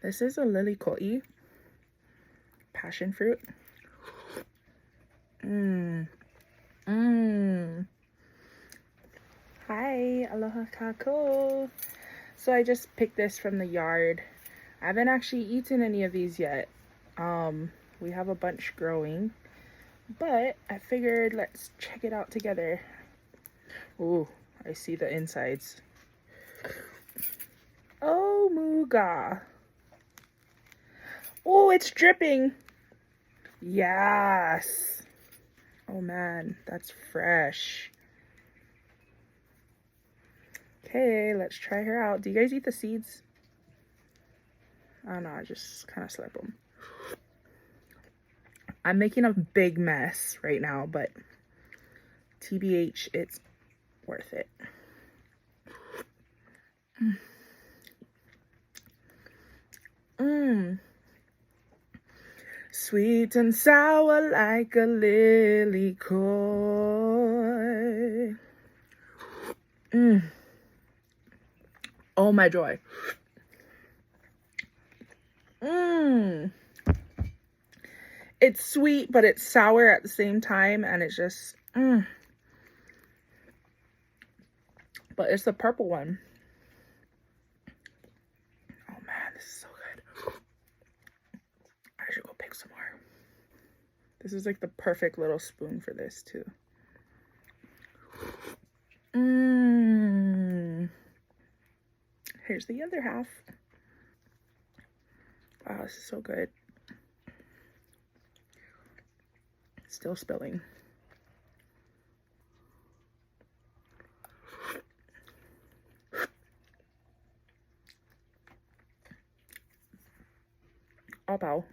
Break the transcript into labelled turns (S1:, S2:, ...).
S1: This is a lily koi, passion fruit. Hi, aloha kako. So I just picked this from the yard. I haven't actually eaten any of these yet. We have a bunch growing, but I figured let's check it out together. Ooh, I see the insides. Oh, Muga. Oh, it's dripping. Yes. Oh man, that's fresh. Okay, let's try her out. Do you guys eat the seeds? I don't know, I just kind of slurp them. I'm making a big mess right now, but TBH, it's worth it. Sweet and sour like a lily koi. Oh my joy. It's sweet, but it's sour at the same time, and it's just But it's the purple one. Oh man, this is so good. I should go pick some more. This is like the perfect little spoon for this too. Here's the other half. Wow, this is so good. Still spilling. All bow.